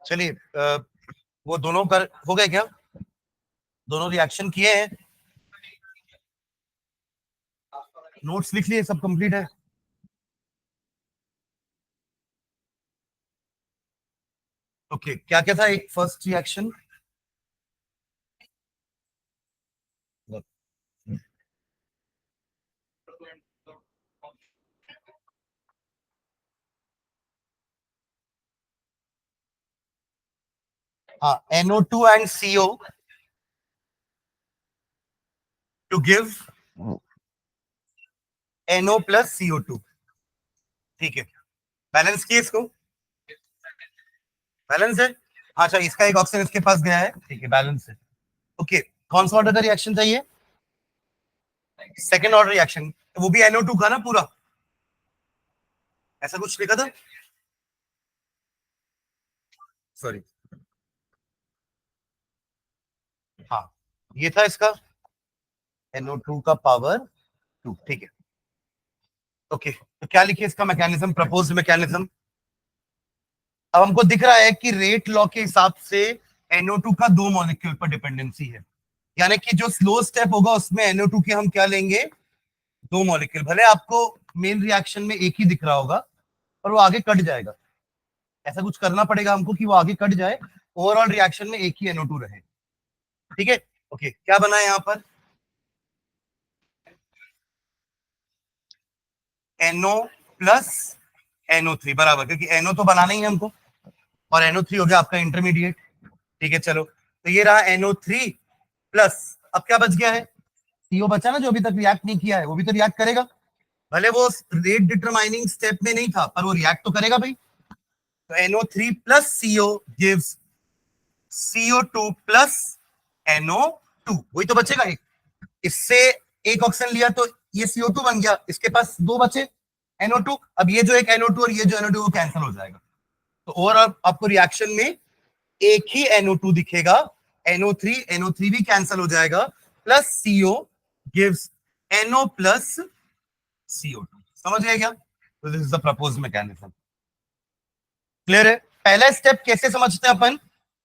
चलिए वो दोनों कर हो गए क्या? दोनों रिएक्शन किए हैं, नोट्स लिख लिए, सब कंप्लीट है। ओके क्या क्या था एक फर्स्ट रिएक्शन? हाँ, NO2 and CO to give NO plus CO2। ठीक है, बैलेंस किए इसको, बैलेंस है। अच्छा, इसका एक ऑक्सीजन इसके पास गया है, ठीक है, बैलेंस है। ओके, कौन सा ऑर्डर का रिएक्शन चाहिए? सेकेंड ऑर्डर रिएक्शन, वो भी NO2 का ना पूरा, ऐसा कुछ लिखा था? सॉरी, हाँ, ये था इसका NO2 का पावर 2, ठीक है। ओके, तो क्या लिखिए इसका मैकेनिज्म, प्रपोज्ड मैकेनिज्म। अब हमको दिख रहा है कि रेट लॉ के हिसाब से NO2 का दो मॉलिक्यूल पर डिपेंडेंसी है, यानी कि जो स्लो स्टेप होगा उसमें NO2 के हम क्या लेंगे, दो मॉलिक्यूल। भले आपको मेन रिएक्शन में एक ही दिख रहा होगा, पर वो आगे कट जाएगा। ऐसा कुछ करना पड़ेगा हमको कि वो आगे कट जाए, ओवरऑल रिएक्शन में एक ही NO2 रहे। ठीक है, ओके, क्या बना है यहाँ पर? NO प्लस NO3 बराबर, क्योंकि NO तो बनाना ही है हमको, और NO3 हो गया आपका इंटरमीडिएट। ठीक है, चलो, तो ये रहा NO3 प्लस, अब क्या बच गया है? CO बचा ना, जो अभी तक रिएक्ट नहीं किया है, वो भी तो रिएक्ट करेगा। भले वो रेट डिटरमाइनिंग स्टेप में नहीं था, पर वो रिएक्ट तो करेगा भाई। तो NO3 plus CO gives CO2 plus NO2, वही तो बचेगा एक। इससे एक ऑक्सीजन लिया तो ये CO2 बन गया, इसके पास दो बचे NO2। अब ये जो एक NO2 और ये जो NO2 वो कैंसिल हो जाएगा, तो ओवरऑल आपको रिएक्शन में एक ही NO2 दिखेगा। NO3 भी कैंसिल हो जाएगा, plus CO gives NO plus CO2। समझ गए क्या? तो this is the proposed mechanism. Clear है? पहला स्टेप कैसे समझते हैं अपन?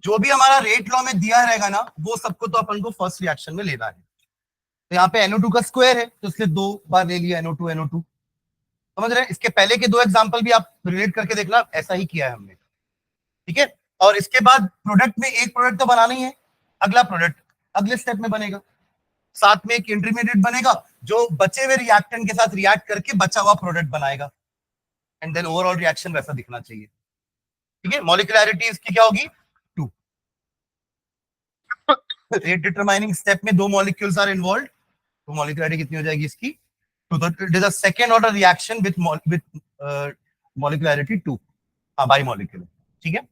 जो भी हमारा रेट लॉ में दिया रहेगा ना, वो सबको तो अपन को फर्स्ट रिएक्शन में लेना है। तो यहाँ पे NO2 का स्क्वायर है, तो इसलिए दो बार ले लिया NO2। समझ रहे हैं? इसके पहले के दो एग्जांपल भी आप रिलेट करके देखना, ऐसा ही किया है हमने। ठीक है, और इसके बाद प्रोडक्ट में एक प्रोडक्ट तो बनाना ही है, अगला प्रोडक्ट अगले स्टेप में बनेगा, साथ में एक इंटरमीडिएट बनेगा जो बचे हुए रिएक्टेंट के साथ रिएक्ट करके बचा हुआ प्रोडक्ट बनाएगा, एंड देन ओवरऑल रिएक्शन वैसा दिखना चाहिए। ठीक है, मॉलिक्यूलरिटी इसकी क्या होगी? 2। रेट डिटरमाइनिंग स्टेप में दो मॉलिक्यूल्स आर इन्वॉल्व, तो मॉलिक्यूलरिटी कितनी हो जाएगी इसकी? तो it is a second order reaction with molecularity 2। हाँ, बाई मॉलिक्यूलर। ठीक है,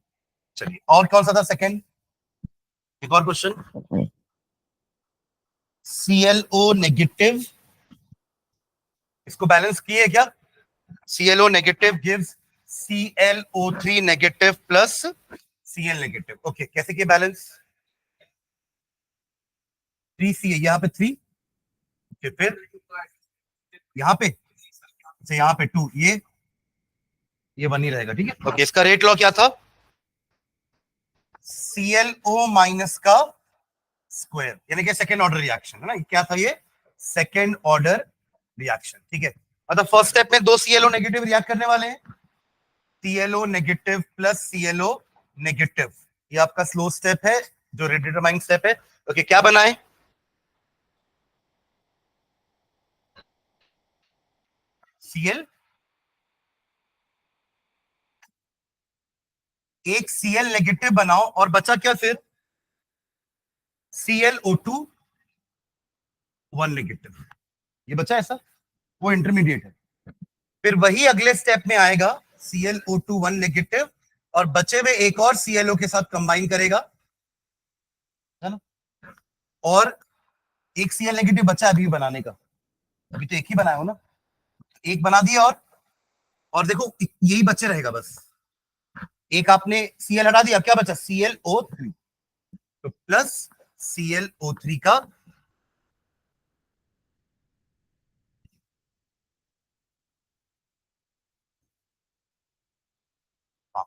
चलिए, और कौन सा था सेकंड? एक और क्वेश्चन, ClO नेगेटिव, इसको बैलेंस किए क्या? ClO negative gives ClO3 negative plus Cl negative. Okay, कैसे किए बैलेंस? 3C है यहाँ पे 3, फिर यहाँ पे, अच्छा यहाँ पे 2, ये 1 ही रहेगा। ठीक है, ओके, इसका रेट लॉ क्या था? ClO माइनस का स्क्वायर, यानी कि सेकेंड ऑर्डर रिएक्शन है ना, क्या था ये? Second order reaction. ठीक है, मतलब फर्स्ट स्टेप में दो ClO नेगेटिव रिएक्ट करने वाले हैं, ClO negative plus ClO negative, ये आपका स्लो स्टेप है, जो डिटरमाइनिंग स्टेप है। ओके, क्या बना है? Cl, एक Cl नेगेटिव बनाओ, और बचा क्या फिर? ClO2 1 नेगेटिव, ये बचा ऐसा, वो इंटरमीडिएट है। फिर वही अगले स्टेप में आएगा, ClO2 1 नेगेटिव, और बचे हुए एक और ClO के साथ कंबाइन करेगा, है ना? और एक Cl नेगेटिव बचा अभी बनाने का, अभी तो एक ही बनाया हो ना, एक बना दिया, और देखो यही बचे रहेगा बस। एक आपने Cl हटा दिया, क्या बचा? ClO3, तो प्लस ClO3 का, हाँ,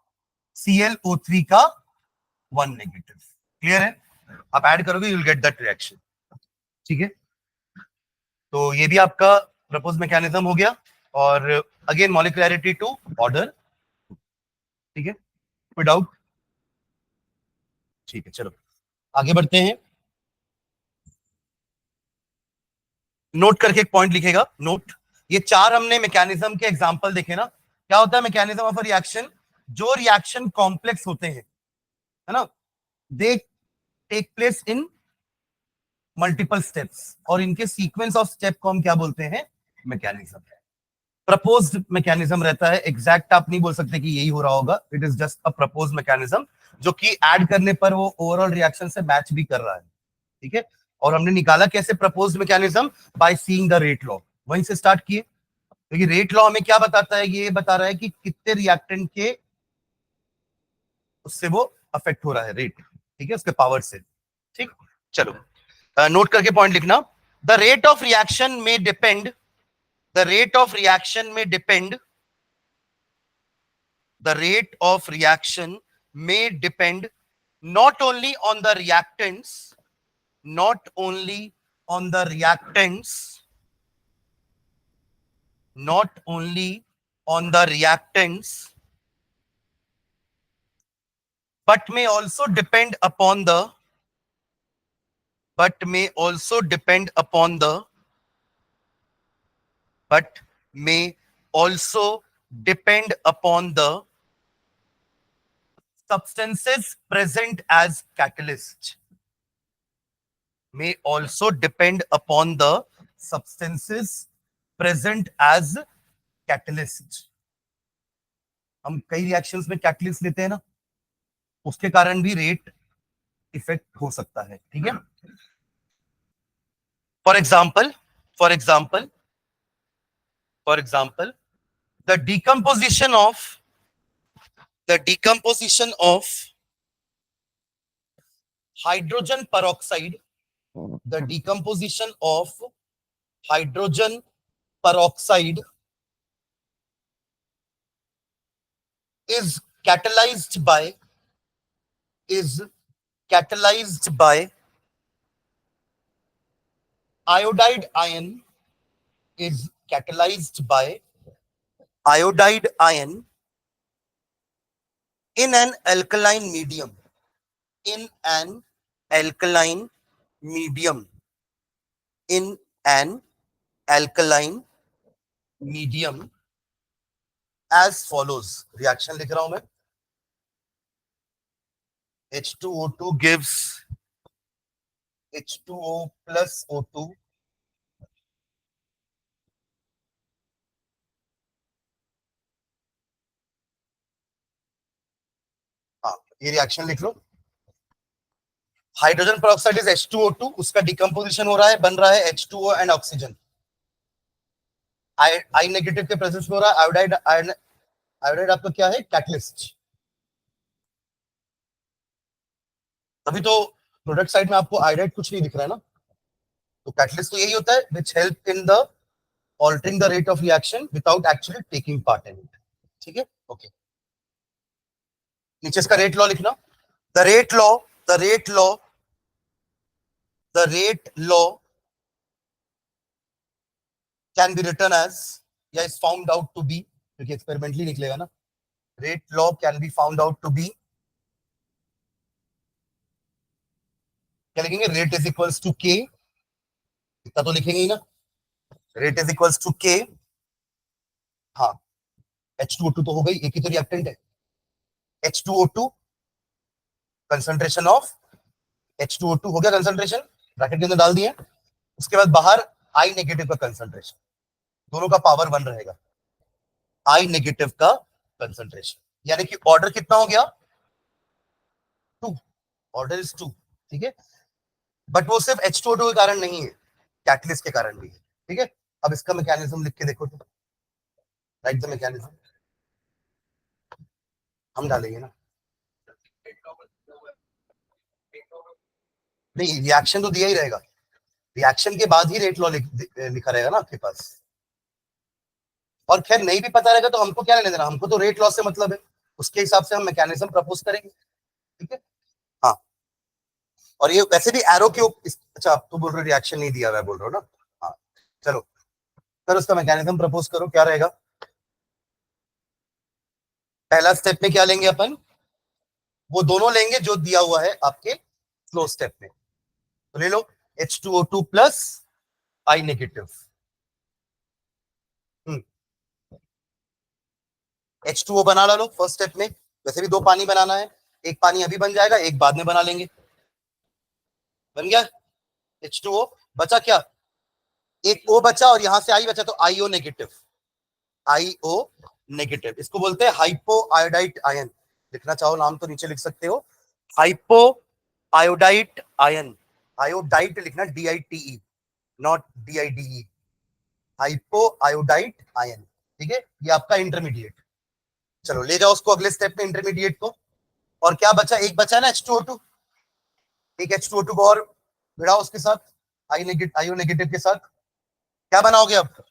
Cl O3 का 1 नेगेटिव। क्लियर है? आप ऐड करोगे you will get that reaction. ठीक है, तो ये भी आपका प्रपोज मैकेनिज्म हो गया। और अगेन मॉलिक्युलरिटी टू ऑर्डर। ठीक है, कोई डाउट? ठीक है, चलो आगे बढ़ते हैं। नोट करके एक पॉइंट लिखेगा, नोट। ये चार हमने मैकेनिज्म के एग्जांपल देखे ना। क्या होता है मैकेनिज्म ऑफ अ रिएक्शन? जो रिएक्शन कॉम्प्लेक्स होते हैं, है ना, they take place in multiple steps, और इनके सीक्वेंस ऑफ स्टेप को हम क्या बोलते हैं? मैकेनिज्म। प्रपोज्ड मैकेनिज्म रहता है, एग्जैक्ट आप नहीं बोल सकते कि यही हो रहा होगा, it is just a proposed mechanism जो कि ऐड करने पर वो ओवरऑल रिएक्शन से मैच भी कर रहा है। ठीक है, और हमने निकाला कैसे proposed mechanism? Bye seeing the rate law. वहीं से स्टार्ट किए, क्योंकि रेट लॉ हमें क्या बताता है? ये बता रहा है कि कितने रिएक्टेंट के उससे वो अफेक्ट हो रहा है, रेट। ठीक है, उसके पावर से। ठीक, चलो नोट करके पॉइंट लिखना। द रेट ऑफ रिएक्शन में depend, the rate of reaction may depend, the rate of reaction may depend not only on the reactants, not only on the reactants, not only on the reactants, but may also depend upon the, but may also depend upon the, but may also depend upon the substances present as catalyst, may also depend upon the substances present as catalyst। हम कई reactions में catalyst लेते हैं ना, उसके कारण भी rate effect हो सकता है। ठीक है, for example, for example, for example the decomposition of, the decomposition of hydrogen peroxide, the decomposition of hydrogen peroxide is catalyzed by, is catalyzed by iodide ion, is catalyzed by iodide ion in an alkaline medium, in an alkaline medium, in an alkaline medium as follows। Reaction लिख रहा हूं मैं। H2O2 gives H2O plus O2 हाँ, ये reaction लिख लो। Hydrogen peroxide is H2O2, उसका decomposition हो रहा है, बन रहा है H2O and oxygen. I negative के प्रेजेंस में हो रहा है। आयोडाइड, आयोडाइड आपका क्या है? कैटलिस्ट। अभी तो प्रोडक्ट साइड में आपको आयोडाइड कुछ नहीं दिख रहा है ना, तो कैटलिस्ट तो यही होता है which help in the altering the rate of reaction without actually taking part in it. ठीक है, ओके। नीचे इसका रेट लॉ लिखना। The rate law, the rate law, the rate law can be written as, या is found out to be, क्योंकि experimentally निकलेगा ना। Rate law can be found out to be, क्या लिखेंगे? रेट इज इक्वल्स टू के, इतना तो लिखेंगे ही ना। रेट इज इक्वल्स टू के, हाँ, H2O2 तो हो गई, एक ही तो रिएक्टेंट है। H2O2 कंसंट्रेशन ऑफ H2O2 हो गया, कंसंट्रेशन ब्रैकेट के अंदर डाल दिए। उसके बाद बाहर आई नेगेटिव का कंसंट्रेशन, दोनों का पावर 1 रहेगा। आई नेगेटिव का कंसंट्रेशन, यानी कि ऑर्डर कितना हो गया? 2, ऑर्डर इज 2। ठीक है, बट वो सिर्फ H2O2 के कारण नहीं है, कैटलिस्ट के कारण भी है। ठीक है, अब इसका मैकेनिज्म लिख के देखो तो, राइट द मैकेनिज्म हम डालेंगे ना। नहीं, रिएक्शन तो दिया ही रहेगा, रिएक्शन के बाद ही रेट लॉ लिखा रहेगा ना आपके पास। और खैर नहीं भी पता रहेगा तो हमको क्या लेने देना, हमको तो रेट लॉ से मतलब है। उसके हिसाब से हम मैकेनिज्म प्रपोज करेंगे, ठीक है। हाँ, और ये वैसे भी एरो के अच्छा आप तो बोल रहे हो रिएक्शन नहीं दिया हुआ है, बोल रहे हो ना। हाँ चलो, फिर उसका मैकेनिज्म प्रपोज करो, क्या रहेगा। पहला स्टेप में क्या लेंगे अपन, वो दोनों लेंगे जो दिया हुआ है आपके फ्लो स्टेप में। तो ले लो H2O2 plus I negative. H2O बना लो फर्स्ट स्टेप में, वैसे भी दो पानी बनाना है, एक पानी अभी बन जाएगा, एक बाद में बना लेंगे। बन गया H2O, बचा क्या, एक O बचा और यहां से I बचा, तो IO नेगेटिव। IO नेगेटिव इसको बोलते हैं हाइपो आयोडाइट आयन। लिखना चाहो नाम तो नीचे लिख सकते हो, हाइपो आयोडाइट आयन। आयोडाइट लिखना DITE, not DIDE। Hypo iodite ion, ठीक है, ये आपका इंटरमीडिएट। चलो ले जाओ उसको अगले स्टेप में इंटरमीडिएट को। और क्या बचा, एक बचा ना H2O2, एक H2O2 को और भिड़ाओ उसके साथ, आयो नेगेटिव के साथ। क्या बनाओगे अब,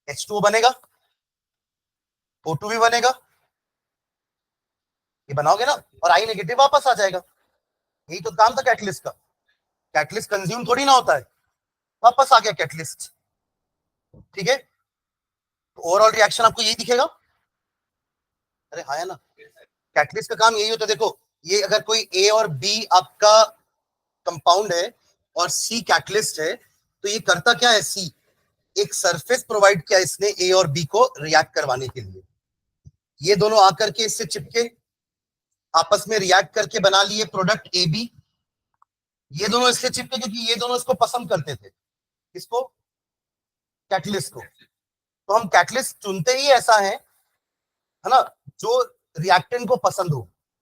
H2O बनेगा, O2 भी बनेगा, ये बनाओगे ना, और आई नेगेटिव वापस आ जाएगा। यही तो काम था कैटलिस्ट का। कैटलिस्ट कंज्यूम थोड़ी ना होता है, वापस आ गया कैटलिस्ट, ठीक है। ओवरऑल रिएक्शन आपको यही दिखेगा। अरे हाँ है ना, कैटलिस्ट का काम यही होता है। देखो ये अगर कोई ए और बी आपका कंपाउंड है और सी कैटलिस्ट है, तो ये करता क्या है, सी एक सरफेस प्रोवाइड किया इसने ए और बी को रिएक्ट करवाने के लिए। ये दोनों आकर के इससे चिपके आपस में रिएक्ट करके बना लिए प्रोडक्ट ए बी। ये दोनों इससे चिपके क्योंकि ये दोनों इसको पसंद करते थे, इसको, कैटलिस्ट को। तो हम कैटलिस्ट चुनते ही ऐसा है ना, जो रिएक्टेंट को पसंद हो,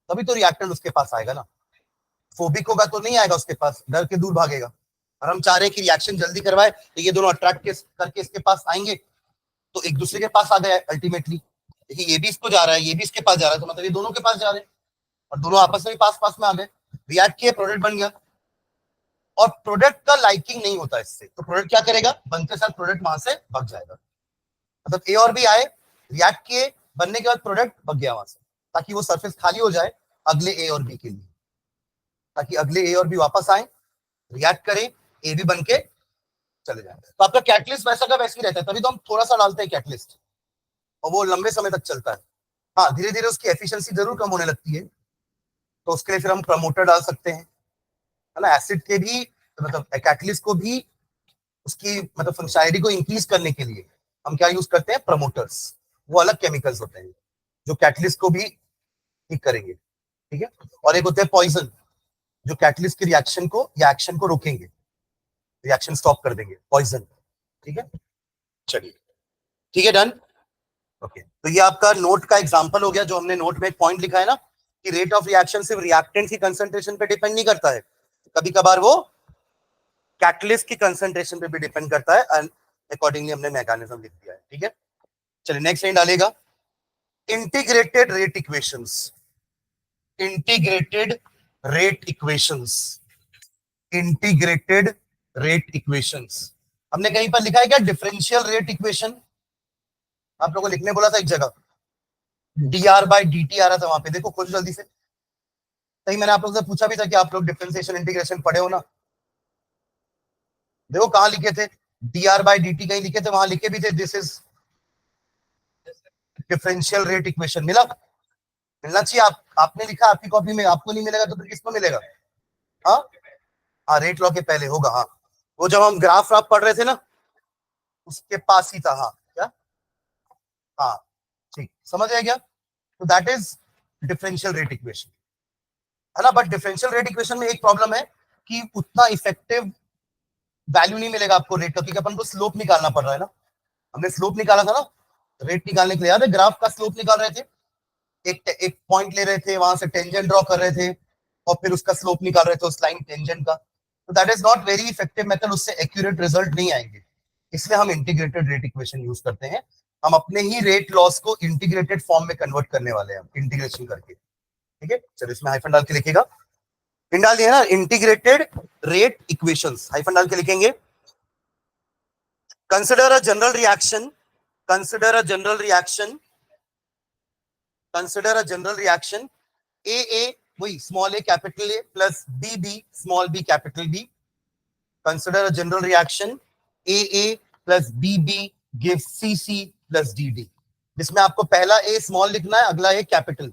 तभी तो रिएक्टेंट उसके पास आएगा ना। फोबिक होगा तो नहीं आएगा उसके पास, डर के दूर भागेगा। और हम चाह रहे हैं कि रिएक्शन जल्दी करवाए, तो ये दोनों अट्रैक्ट करके इसके पास आएंगे, तो एक दूसरे के पास आ गया अल्टीमेटली। देखिए ये भी इसको जा रहा है, ये भी इसके पास जा रहा है, तो मतलब ये दोनों के पास जा रहे हैं, और दोनों आपस में भी पास पास में आ गए, रिएक्ट किए, प्रोडक्ट बन गया। और प्रोडक्ट का लाइकिंग नहीं होता इससे, तो प्रोडक्ट क्या करेगा, बनते साथ प्रोडक्ट वहां से भाग जाएगा। मतलब ए और बी आए, रिएक्ट किए, बनने के बाद प्रोडक्ट भाग गया वहां से, ताकि वो सरफेस खाली हो जाए अगले ए और बी के लिए, ताकि अगले ए और बी वापस आए, रिएक्ट करें, ए बी बन के चले जाए। तो आपका कैटलिस्ट वैसा का वैसे ही रहता है, तभी तो हम थोड़ा सा डालते हैं कैटलिस्ट, और वो लंबे समय तक चलता है। हाँ धीरे धीरे उसकी एफिशिएंसी जरूर कम होने लगती है, तो उसके लिए फिर हम प्रमोटर डाल सकते हैं, है ना। एसिड के भी मतलब कैटलिस्ट को भी उसकी मतलब फंक्शनैलिटी को इंक्रीज करने के लिए हम क्या यूज करते हैं, प्रमोटर्स। वो अलग केमिकल्स होते हैं जो कैटलिस्ट को भी ठीक करेंगे, ठीक है। और एक होते हैं पॉइजन, जो कैटलिस्ट के रिएक्शन को या एक्शन को रोकेंगे, रिएक्शन स्टॉप कर देंगे, पॉइजन, ठीक है। चलिए ठीक है, डन। ओके, तो ये आपका नोट का एग्जांपल हो गया, जो हमने नोट में एक पॉइंट लिखा है ना, कि रेट ऑफ रिएक्शन सिर्फ रिएक्टेंट की कंसंट्रेशन पे डिपेंड नहीं करता है, कभी कभार वो कैटलिस्ट की कंसंट्रेशन पे भी डिपेंड करता है। अकॉर्डिंगली हमने मैकेनिज्म लिख दिया है, ठीक है। चलिए नेक्स्ट लाइन डालेगा, integrated rate equations. Integrated rate equations, integrated rate equations. हमने कहीं पर लिखा है क्या, डिफरेंशियल रेट इक्वेशन। आप लोगों को लिखने बोला था एक जगह, dr/dt आ रहा था वहां पे, देखो खोज जल्दी से। कहीं मैंने आप लोगों से पूछा भी था कि आप लोग डिफरेंशिएशन इंटीग्रेशन पढ़े हो ना, देखो कहां लिखे थे, dr/dt कहीं लिखे थे, वहां लिखे भी थे this is differential rate equation. मिला, मिलना चाहिए। आपने लिखा आपकी कॉपी में, आपको नहीं मिलेगा तो फिर किसको मिलेगा। हाँ हाँ, रेट लॉ के पहले होगा, हाँ वो जब हम ग्राफ व्राफ पढ़ रहे थे ना, उसके पास ही था। हाँ क्या, हाँ ठीक, समझ आया क्या। तो that is differential rate equation, है ना। बट डिफरेंशियल रेट इक्वेशन में एक प्रॉब्लम है कि उतना इफेक्टिव वैल्यू नहीं मिलेगा आपको रेट का, क्योंकि अपन को स्लोप निकालना पड़ रहा है ना। हमने स्लोप निकाला था ना, रेट निकालने के लिए, याद है ग्राफ का स्लोप निकाल रहे थे, एक एक पॉइंट ले रहे थे, वहां से टेंजेंट ड्रॉ कर रहे थे, और फिर उसका स्लोप निकाल रहे थे उस लाइन टेंजेंट का। तो that is not very effective method, उससे एक्यूरेट रिजल्ट नहीं आएंगे। इसलिए हम इंटीग्रेटेड रेट इक्वेशन यूज करते हैं। हम अपने ही रेट लॉस को इंटीग्रेटेड फॉर्म में कन्वर्ट करने वाले हैं, इंटीग्रेशन करके, ठीक है। चलिए इसमें हाइफन डाल के लिखेगा, इन डाल दिया ना, इंटीग्रेटेड रेट इक्वेशंस, हाइफन डाल के लिखेंगे। Consider a general reaction consider a general reaction, AA वही small a capital A plus BB small b capital B. Consider a general reaction AA plus BB gives CC plus DD, जिसमें आपको पहला A small लिखना है, अगला A capital.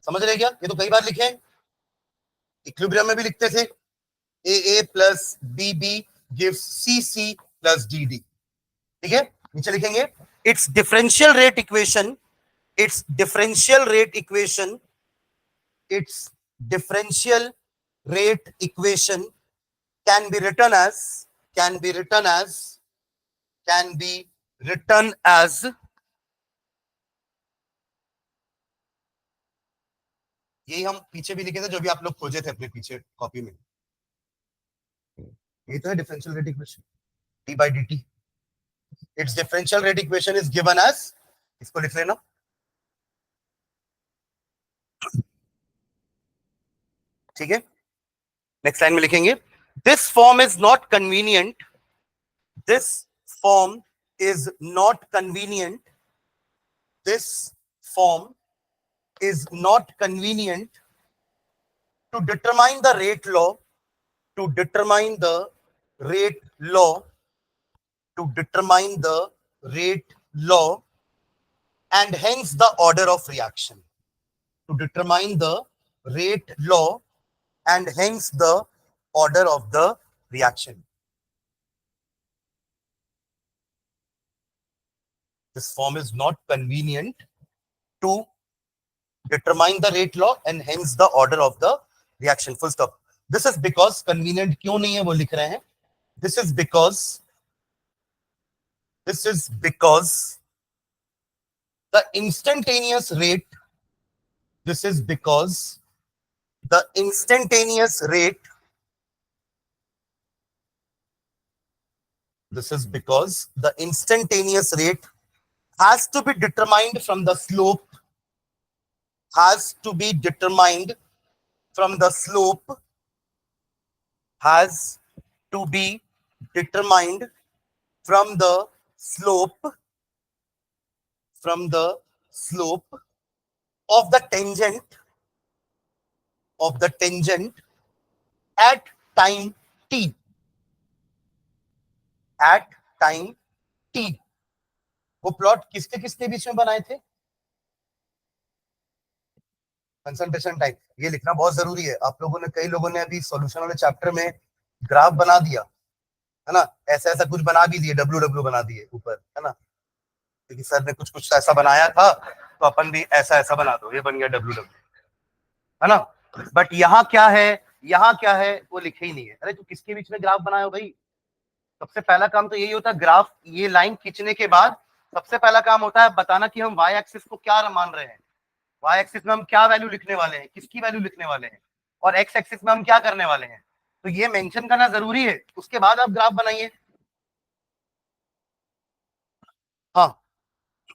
समझ रहे क्या? ये तो कई बार लिखे हैं, इक्विलिब्रियम में भी लिखते थे, AA plus BB gives CC plus DD. ठीक है, नीचे लिखेंगे its differential rate equation can be written as यही हम पीछे भी लिखे थे, जो भी आप लोग खोजे थे अपने पीछे कॉपी में. ये तो है differential rate equation, d by dt. Its differential rate equation is given as, इसको लिख लेना, ठीक है. नेक्स्ट लाइन में लिखेंगे this form is not convenient this form is not convenient to determine the rate law and hence the order of reaction. To determine the rate law and hence the order of the reaction. This form is not convenient to determine the rate law and hence the order of the reaction. Full stop. This is because convenient क्यों नहीं है वो लिख रहे हैं. This is because the instantaneous rate has to be determined from the slope has to be determined from the slope of the tangent at time t. वो plot किसके बीच में बनाए थे? Concentration time. ये लिखना बहुत जरूरी है. आप लोगों ने, कई लोगों ने अभी सॉल्यूशन वाले चैप्टर में ग्राफ बना दिया है ना, ऐसा कुछ बना भी दिए, डब्ल्यू बना दिए ऊपर, है ना, क्योंकि सर ने कुछ ऐसा बनाया था तो अपन भी ऐसा बना दो, ये बन गया डब्ल्यू, है ना. बट यहाँ क्या है वो लिखे ही नहीं है. अरे तो किसके बीच में ग्राफ बनाया हो भाई? सबसे पहला काम तो यही होता है, ग्राफ ये लाइन खींचने के बाद सबसे पहला काम होता है बताना कि हम वाई एक्सिस को क्या मान रहे हैं, वाई एक्सिस में हम क्या वैल्यू लिखने वाले हैं, किसकी वैल्यू लिखने वाले हैं, और एक्स एक्सिस में हम क्या करने वाले हैं. तो ये मेंशन करना जरूरी है, उसके बाद आप ग्राफ बनाइए. हाँ,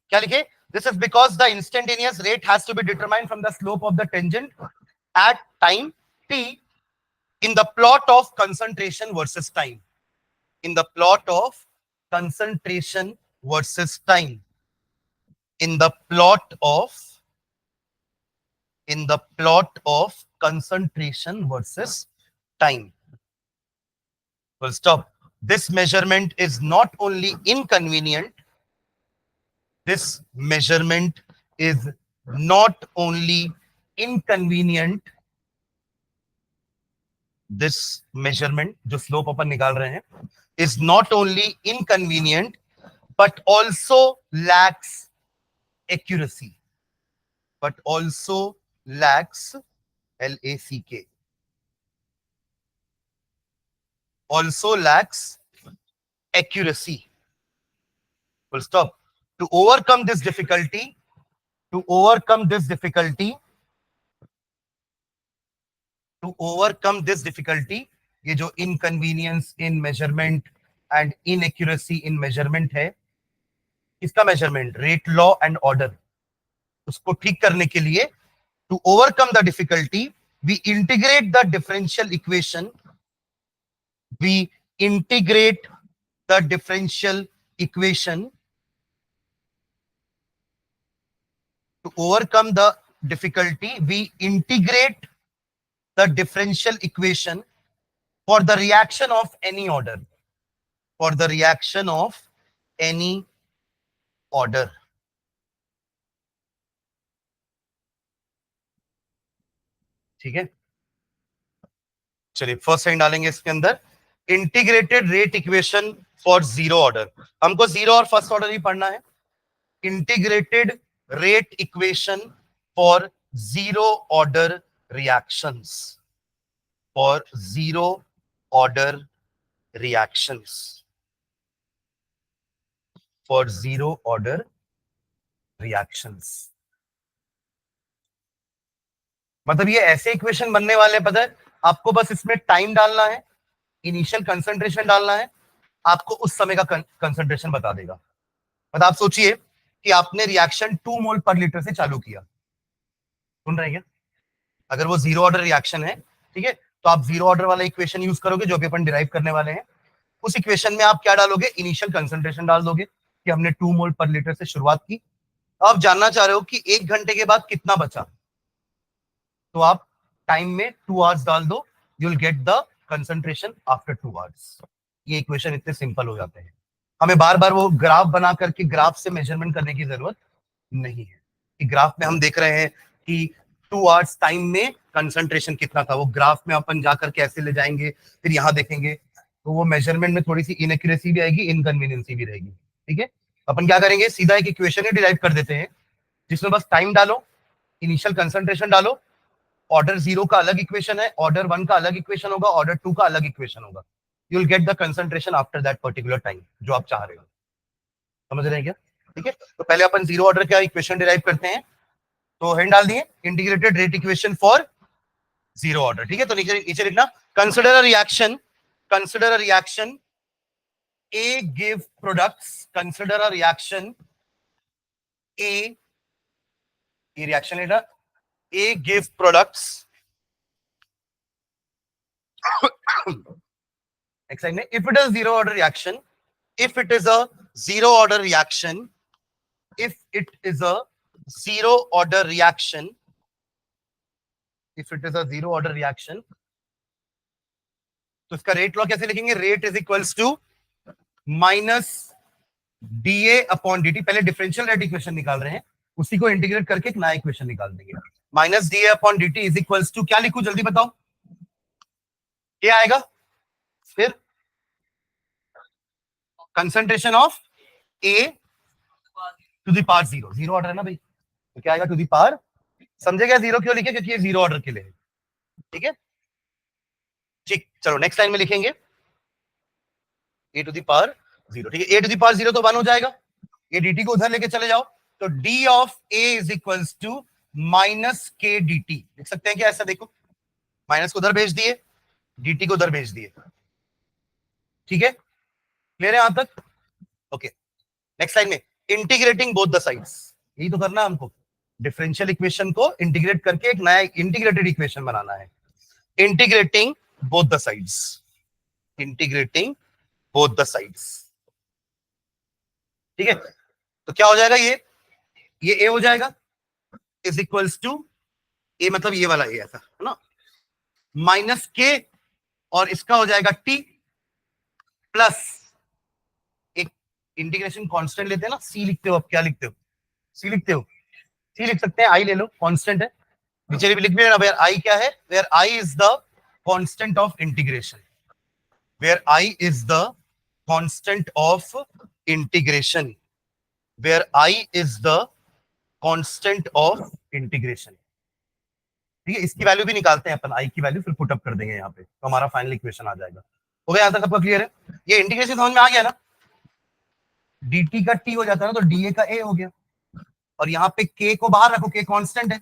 क्या लिखे? This is because the instantaneous rate has to be determined from the slope of the tangent at time t in the plot of concentration versus time. In the plot of concentration versus time. In the plot of concentration versus time. Full stop. This measurement is not only inconvenient. This measurement is not only inconvenient. This measurement, जो slope अपन निकाल रहे हैं, is not only inconvenient but also lacks accuracy. But also lacks LACK. Also lacks accuracy. Full stop. To overcome this difficulty, ये जो inconvenience in measurement and inaccuracy in measurement है, इसका measurement, rate law and order, उसको ठीक करने के लिए, to overcome the difficulty, we integrate the differential equation To overcome the difficulty, we integrate the differential equation for the reaction of any order. For the reaction of any order. ठीक है, चलिए first line डालेंगे इसके अंदर, integrated rate equation for zero order. हमको zero और first order ही पढ़ना है. Integrated rate equation for zero order reactions. For zero order reactions. For zero order reactions. मतलब ये ऐसे इक्वेशन बनने वाले, पता है आपको, बस इसमें टाइम डालना है, इनिशियल कंसंट्रेशन डालना है, आपको उस समय का कंसंट्रेशन बता देगा. मतलब आप सोचिए कि आपने रिएक्शन 2 मोल पर लीटर से चालू किया. सुन रहे हैं क्या? अगर वो जीरो ऑर्डर रिएक्शन है, ठीक है, तो आप जीरो ऑर्डर वाला इक्वेशन यूज करोगे जो भी अपन डिराइव करने वाले हैं. उस इक्वेशन में आप क्या डालोगे? इनिशियल कंसंट्रेशन डाल दोगे कि हमने 2 मोल पर लीटर से शुरुआत की. आप जानना चाह रहे हो कि 1 घंटे के बाद कितना बचा, तो आप टाइम में 2 आवर्स डाल दो, you will get the concentration after 2 hours. ये इक्वेशन इतने सिंपल हो जाते हैं. हमें बार बार वो ग्राफ बना करके ग्राफ से मेजरमेंट करने की जरूरत नहीं है. कि ग्राफ में हम देख रहे हैं कि 2 आवर्स टाइम में कंसंट्रेशन कितना था, वो ग्राफ में अपन जाकर के ऐसे ले जाएंगे, फिर यहाँ देखेंगे, तो वो मेजरमेंट में थोड़ी सी इनएक्यूरेसी भी आएगी, इनकन्वीनियंसी भी रहेगी. ठीक है, अपन क्या करेंगे, सीधा एक इक्वेशन ही डिराइव कर देते हैं जिसमें बस टाइम डालो, इनिशियल कंसंट्रेशन डालो. ऑर्डर 0 का अलग इक्वेशन है, ऑर्डर 1 का अलग इक्वेशन होगा, ऑर्डर 2 का अलग इक्वेशन होगा. You will get the concentration after that particular time जो आप चाह रहे हो. समझ रहे हैं क्या? ठीक है, तो पहले अपन जीरो ऑर्डर का इक्वेशन डिराइव करते हैं. तो हेड डाल दिए, integrated rate equation for zero order. ठीक है, तो नीचे लिखना, consider a reaction A give products. Consider a reaction A. ये reaction है ना, A give products. Next line में, if it is zero order reaction, if it is a zero order reaction, if it is a zero order reaction, if it is a zero order reaction, तो इसका rate law कैसे लिखेंगे? Rate is equals to minus d A upon dt. पहले differential rate equation निकाल रहे हैं, उसी को इंटीग्रेट करके एक नया इक्वेशन निकाल देंगे. Minus d A upon dt is equals to, क्या लिखूं जल्दी बताओ, क्या आएगा? फिर concentration of A to the power zero. Zero order है ना भाई, तो क्या आएगा? To the power. समझे क्या जीरो क्यों लिखे? क्योंकि ये जीरो ऑर्डर के लिए. ठीक है, ठीक, चलो नेक्स्ट लाइन में लिखेंगे A to the power zero. ठीक है, A to the power zero तो 1 हो जाएगा. ये dt को उधर लेके चले जाओ, तो d of A is equals to minus k dt. लिख सकते हैं क्या ऐसा? देखो, माइनस को उधर भेज दिए, dt को उधर भेज दिए. ठीक है, क्लियर है यहां तक? ओके, नेक्स्ट लाइन में, इंटीग्रेटिंग बोथ द साइड्स. यही तो करना है हमको, डिफरेंशियल इक्वेशन को इंटीग्रेट करके एक नया इंटीग्रेटेड इक्वेशन बनाना है. Integrating both the sides. Integrating both the sides. ठीक है, तो क्या हो जाएगा? ये a हो जाएगा इज इक्वल्स टू a, मतलब ये वाला a ऐसा है ना, माइनस के, और इसका हो जाएगा t प्लस एक इंटीग्रेशन कांस्टेंट लेते हैं ना, c लिखते हो. अब क्या लिखते हो? c लिखते हो, c लिख सकते हैं, i ले लो, कांस्टेंट है. नीचे भी लिख भी ना, वेयर i क्या है? Where i is the constant of integration. Where i is the constant of integration. where I is the constant of integration. ठीक है, इसकी वैल्यू भी निकालते हैं अपन, I की वैल्यू फिर पुट अप कर देंगे यहाँ पे, तो हमारा फाइनल इक्वेशन आ जाएगा. हो गया? यहाँ तक सबका क्लियर है? ये इंटीग्रेशन समझ में आ गया ना? dt का t हो जाता है ना, तो da का a हो गया, और यहाँ पे k को बाहर रखो, k कांस्टेंट है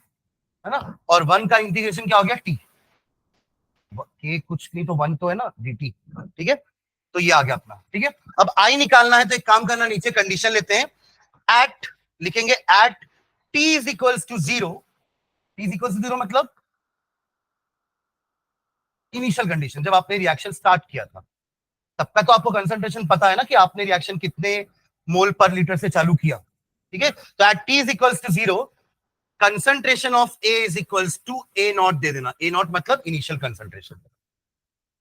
ना, और 1 का इंटीग्रेशन क्या हो गया? t. k कुछ नहीं तो 1 तो है ना, dt. ठीक है, तो ये आ गया अपना. ठीक है, अब I निकालना है, तो एक काम करना, नीचे कंडीशन लेते हैं, एट लिखेंगे, at t is equals to zero. t is equals to zero मतलब इनिशियल कंडीशन, जब आपने रिएक्शन स्टार्ट किया था तब का तो आपको कंसंट्रेशन पता है ना, कि आपने रिएक्शन कितने मोल पर लीटर से चालू किया. ठीक है, तो at t is equals to zero, concentration of A is equals to A not दे देना, ए नॉट मतलब initial concentration,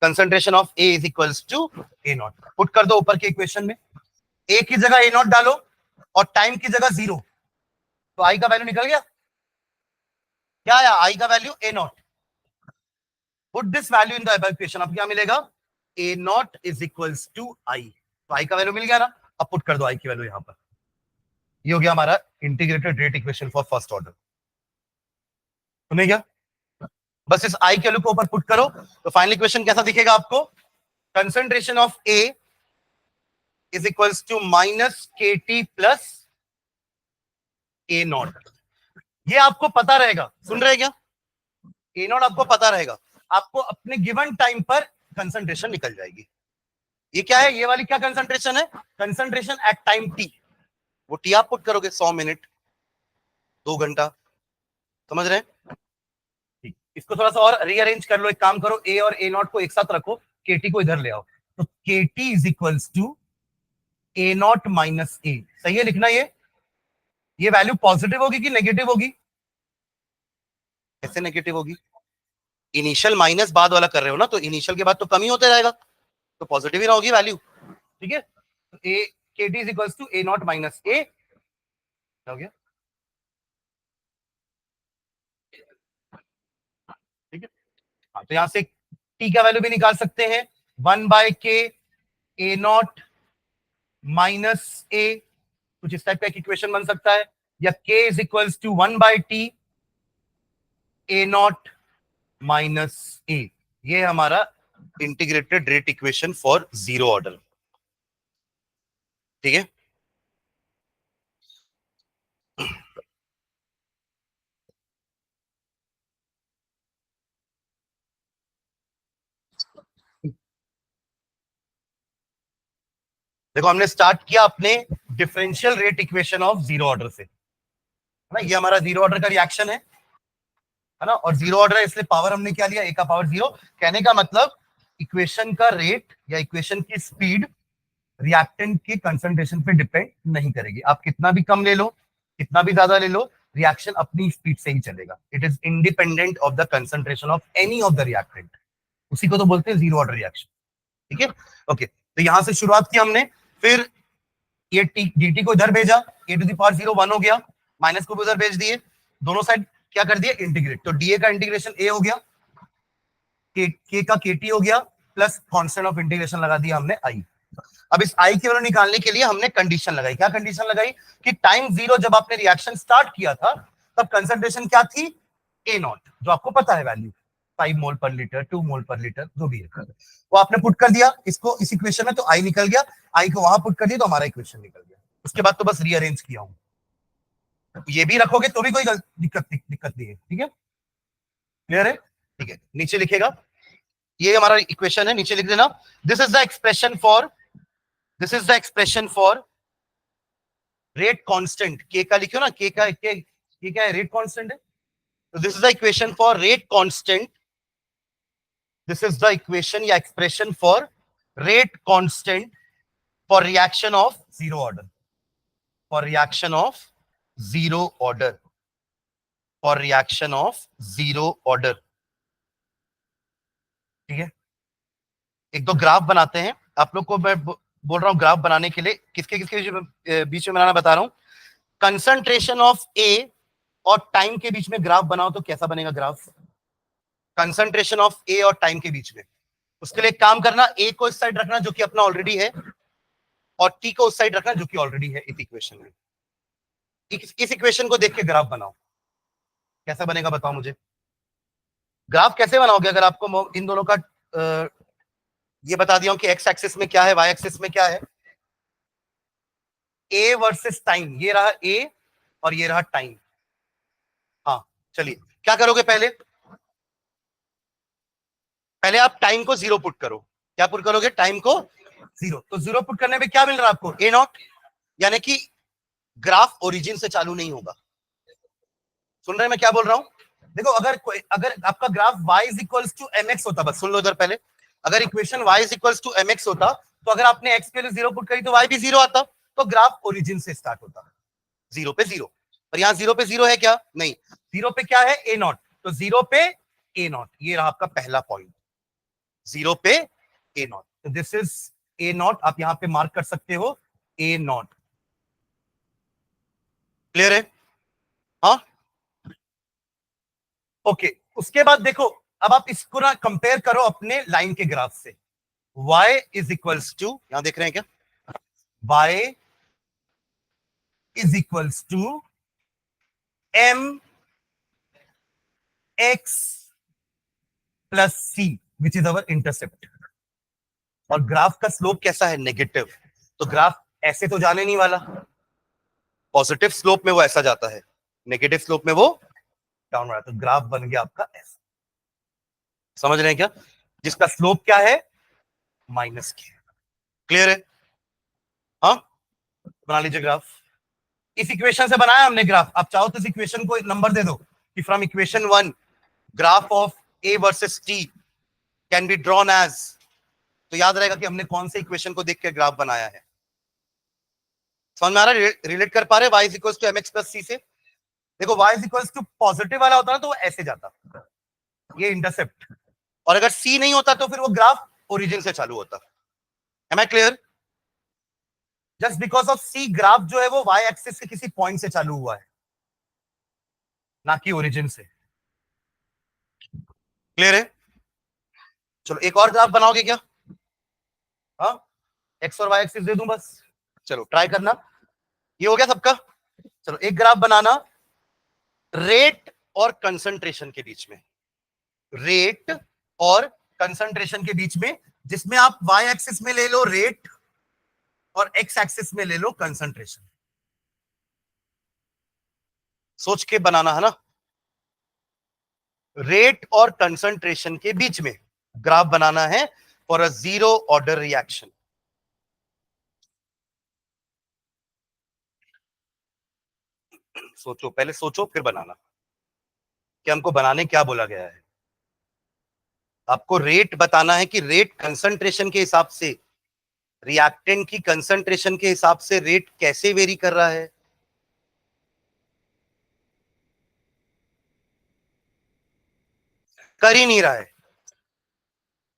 concentration of A is equals to A not, put कर दो ऊपर के इक्वेशन में, ए की जगह ए नॉट डालो और टाइम की जगह 0, तो आई का वैल्यू निकल गया, क्या आया आई का value A not, put this value in the above equation, अब क्या मिलेगा ए नॉट इज इक्वल्स टू आई, तो आई का वैल्यू मिल गया ना, अब पुट कर दो आई की वैल्यू यहां पर, ये हो गया हमारा integrated rate equation for first order, सुनिए क्या, बस इस आई के वैल्यू को ऊपर पुट करो तो फाइनल इक्वेशन कैसा दिखेगा आपको, concentration of A is equals to minus k t plus A not, ये आपको पता रहेगा, सुन रहे क्या, ए नॉट आपको पता रहेगा, आपको अपने गिवन टाइम पर कंसंट्रेशन निकल जाएगी, ये क्या है, ये वाली क्या कंसंट्रेशन है, कंसंट्रेशन एट टाइम टी, वो टी आप पुट करोगे 100 मिनट 2 घंटा, समझ रहे हैं, ठीक, इसको थोड़ा सा और रीअरेंज कर लो, एक काम करो ए और ए नॉट को एक साथ रखो, के टी को इधर ले आओ, तो k t is equals to A naught minus a, सही है लिखना, ये वैल्यू पॉजिटिव होगी कि नेगेटिव होगी, कैसे नेगेटिव होगी, इनिशियल माइनस बाद वाला कर रहे हो ना, तो इनिशियल के बाद तो कम ही होते रहेगा, तो पॉजिटिव ही ना होगी वैल्यू, ठीक है, तो a k t is equals to A naught minus a, हो गया, ठीक है, हाँ, तो यहां से टी का वैल्यू भी निकाल सकते हैं, 1/k ए नॉट माइनस ए, कुछ इस टाइप का एक इक्वेशन बन सकता है, या k is equals to 1/t a naught minus a, ये हमारा integrated rate equation for zero order, ठीक है, देखो हमने स्टार्ट किया अपने differential rate equation of zero order से, है ना, ये हमारा जीरो ऑर्डर का रिएक्शन है ना, और जीरो ऑर्डर है इसलिए पावर हमने क्या लिया, ए का पावर 0, कहने का मतलब इक्वेशन का रेट या इक्वेशन की स्पीड रिएक्टेंट के कंसंट्रेशन पे डिपेंड नहीं करेगी, आप कितना भी कम ले लो कितना भी ज्यादा ले लो, रिएक्शन अपनी स्पीड से ही चलेगा, it is independent of the concentration of any of the reactant, उसी को तो बोलते हैं जीरो ऑर्डर रिएक्शन, ठीक है, ओके, तो यहां से शुरुआत की हमने, फिर ये dt को इधर भेजा, a टू द पावर 0 1 हो गया, माइनस को उधर भेज दिए, दोनों साइड क्या कर दिए इंटीग्रेट, तो dA का इंटीग्रेशन a हो गया, k का kt हो गया, प्लस कांस्टेंट ऑफ इंटीग्रेशन लगा दिया हमने i, अब इस i की वैल्यू निकालने के लिए हमने कंडीशन लगाई, क्या कंडीशन लगाई कि टाइम 0 जब आपने रिएक्शन स्टार्ट किया था तब कंसंट्रेशन क्या थी a नॉट, जो आपको पता है वैल्यू 5 मोल पर लीटर 2 मोल पर लीटर जो भी है, वो आपने पुट कर दिया इसको इस इक्वेशन में, तो आई निकल गया, आई को वहां पुट कर दिया तो हमारा इक्वेशन निकल गया, उसके बाद तो बस रीअरेंज किया हूं, ये भी रखोगे तो भी कोई दिक्कत नहीं है, ठीक है, क्लियर है, ठीक है, नीचे लिखेगा, ये हमारा इक्वेशन है, नीचे लिख देना, this is the expression for rate constant, के का लिखो ना, के क्या है, रेट कांस्टेंट है, तो this is the equation for rate constant, this is the equation या expression for rate constant for reaction of zero order, for reaction of zero order, for reaction of zero order, ठीक है, एक दो graph बनाते हैं, आप लोग को मैं बोल रहा हूं ग्राफ बनाने के लिए, किसके बीच में बनाना बता रहा हूं, कंसंट्रेशन ऑफ ए और टाइम के बीच में ग्राफ बनाओ तो कैसा बनेगा ग्राफ, कंसंट्रेशन ऑफ ए और टाइम के बीच में, उसके लिए काम करना, ए को इस साइड रखना जो कि अपना ऑलरेडी है, और टी को उस साइड रखना जो कि ऑलरेडी है इस इक्वेशन में, इस इक्वेशन को देख के ग्राफ बनाओ, कैसा बनेगा बताओ मुझे, ग्राफ कैसे बनाओगे अगर आपको इन दोनों का ये बता दिया हूं कि एक्स एक्सिस में क्या है वाई एक्सिस में क्या है, ए वर्सेस टाइम, ये रहा ए और ये रहा टाइम, हाँ चलिए क्या करोगे, पहले आप टाइम को 0 पुट करो, क्या पुट करोगे, टाइम को 0, तो 0 पुट करने पे क्या मिल रहा है आपको ए नॉट, यानी कि ग्राफ ओरिजिन से चालू नहीं होगा, सुन रहे हैं मैं क्या बोल रहा हूं, देखो अगर आपका graph y is equals to mx होता, बस सुन लो इधर पहले, अगर equation y is equals to mx होता तो अगर आपने x के लिए 0 पुट करी तो y भी 0 आता, तो ग्राफ ओरिजिन से स्टार्ट होता 0 पे 0, पर यहाँ 0 पे 0 है क्या? नहीं, 0 पे क्या है? ए नॉट, तो 0 पे ए नॉट, ये रहा आपका पहला पॉइंट, 0 पे ए नॉट, तो दिस इज ए नॉट, आप यहां पे मार्क कर सकते हो ए नॉट। क्लियर है? हाँ, ओके। उसके बाद देखो, अब आप इसको ना कंपेयर करो अपने लाइन के ग्राफ से। y इज इक्वल्स टू, यहां देख रहे हैं क्या? y is equals to m x plus c which is our intercept, और ग्राफ का स्लोप कैसा है? नेगेटिव, तो ग्राफ ऐसे तो जाने नहीं वाला, पॉजिटिव स्लोप में वो ऐसा जाता है, नेगेटिव स्लोप में वो डाउन रहा, तो ग्राफ बन गया आपका ऐसा। समझ रहे हैं क्या? जिसका स्लोप क्या है? माइनस के। क्लियर है? हाँ, बना लीजिए ग्राफ। इस इक्वेशन से बनाया हमने ग्राफ, आप चाहो तो इस इक्वेशन को नंबर दे दो कि from equation 1 graph of A versus t can be drawn as, तो याद रहेगा कि हमने कौन से इक्वेशन को देख के ग्राफ बनाया है। समझ में आ रहा है? रिलेट कर पा रहे? y is equal to mx plus c से। देखो y is equal to positive वाला होता ना तो वो ऐसे जाता, ये इंटरसेप्ट, और अगर c नहीं होता तो फिर वो ग्राफ ओरिजिन से चालू होता। Am I clear? Just because of c, graph जो है वो y एक्सिस के किसी पॉइंट से चालू हुआ है, ना कि ओरिजिन से। क्लियर है? चलो एक और ग्राफ बनाओगे क्या? हाँ, एक्स और वाई एक्सिस दे दूं बस, चलो ट्राई करना। ये हो गया सबका। चलो एक ग्राफ बनाना रेट और कंसंट्रेशन के बीच में, रेट और कंसंट्रेशन के बीच में, जिसमें आप वाई एक्सिस में ले लो रेट और एक्स एक्सिस में ले लो कंसंट्रेशन। सोच के बनाना है ना। रेट और कंसंट्रेशन के बीच में ग्राफ बनाना है for a zero order reaction. सोचो, पहले सोचो फिर बनाना कि हमको बनाने क्या बोला गया है। आपको रेट बताना है कि रेट कंसंट्रेशन के हिसाब से, रिएक्टेंट की कंसंट्रेशन के हिसाब से रेट कैसे वेरी कर रहा है। कर ही नहीं रहा है।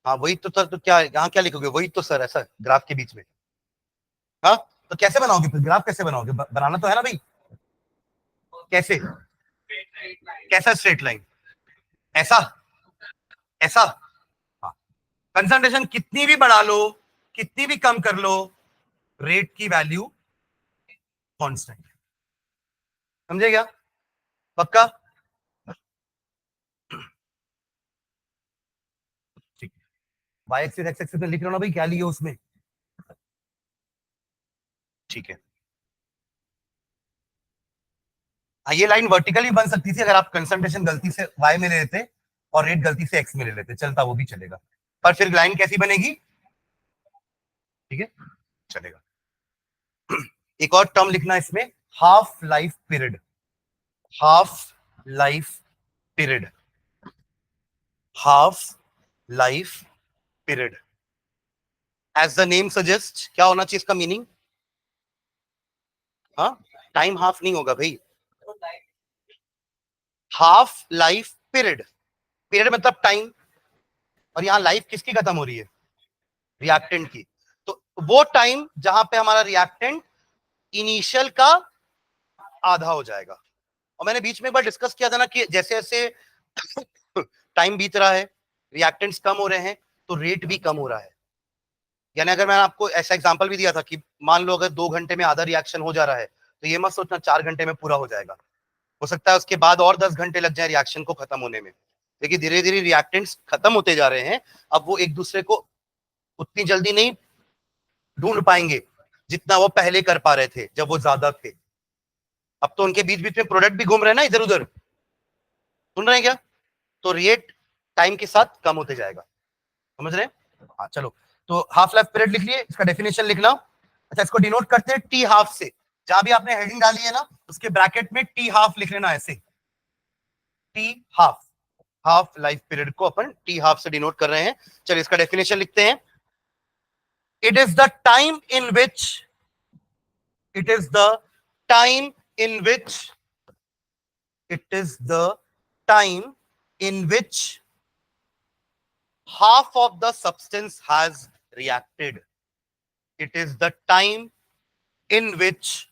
हाँ वही तो सर, तो क्या यहाँ क्या लिखोगे? वही तो सर, ऐसा ग्राफ के बीच में। हाँ, तो कैसे बनाओगे फिर ग्राफ? कैसे बनाओगे? बनाना तो है ना भाई। कैसे? कैसा स्ट्रेट लाइन? ऐसा? ऐसा? हाँ, कंसंट्रेशन कितनी भी बढ़ा लो, कितनी भी कम कर लो, रेट की वैल्यू कांस्टेंट। समझे क्या? पक्का? ठीक है, वाई एक्सिस एक्स एक्सिस में लिख रहा हूं ना भाई, क्या लिया उसमें? ठीक है। हाँ, ये लाइन वर्टिकली बन सकती थी अगर आप कंसंट्रेशन गलती से वाई में ले लेते और रेट गलती से एक्स में ले लेते, चलता, वो भी चलेगा, पर फिर लाइन कैसी बनेगी? ठीक है, चलेगा। एक और टर्म लिखना इसमें, half life period. Half life period, half life period, as the name suggest, क्या होना चाहिए इसका मीनिंग? हाँ, टाइम हाफ नहीं होगा भाई, हाफ लाइफ पीरियड, पीरियड मतलब टाइम, और यहां लाइफ किसकी खत्म हो रही है? रिएक्टेंट की। तो वो टाइम जहां पे हमारा रिएक्टेंट इनिशियल का आधा हो जाएगा। और मैंने बीच में एक बार डिस्कस किया था ना कि जैसे जैसे टाइम बीत रहा है, रिएक्टेंट्स कम हो रहे हैं, तो रेट भी कम हो रहा है। यानी अगर मैंने आपको ऐसा एग्जांपल भी दिया था कि मान लो अगर 2 घंटे में आधा रिएक्शन हो जा रहा है, तो ये मत सोचना 4 घंटे में पूरा हो जाएगा, हो सकता है उसके बाद और 10 घंटे लग जाए रिएक्शन को खत्म होने में। देखिए धीरे धीरे रिएक्टेंट्स खत्म होते जा रहे हैं, अब वो एक दूसरे को उतनी जल्दी नहीं ढूंढ पाएंगे जितना वो पहले कर पा रहे थे जब वो ज्यादा थे। अब तो उनके बीच बीच में प्रोडक्ट भी घूम रहे हैं ना इधर उधर, सुन रहे हैं क्या? तो रेट टाइम के साथ कम होते जाएगा। समझ रहे हैं? हाँ चलो, तो हाफ लाइफ पीरियड लिख लिए, इसका डेफिनेशन लिखना। अच्छा, इसको डिनोट करते हैं टी हाफ से। जहां भी आपने हेडिंग डाली है ना, उसके ब्रैकेट में टी हाफ लिख लेना, ऐसे T half, half life period को अपन टी हाफ से डिनोट कर रहे हैं। चलिए इसका डेफिनेशन लिखते हैं। It is the time in which, it is the time in which It is the time in which half of the substance has reacted. It is the time in which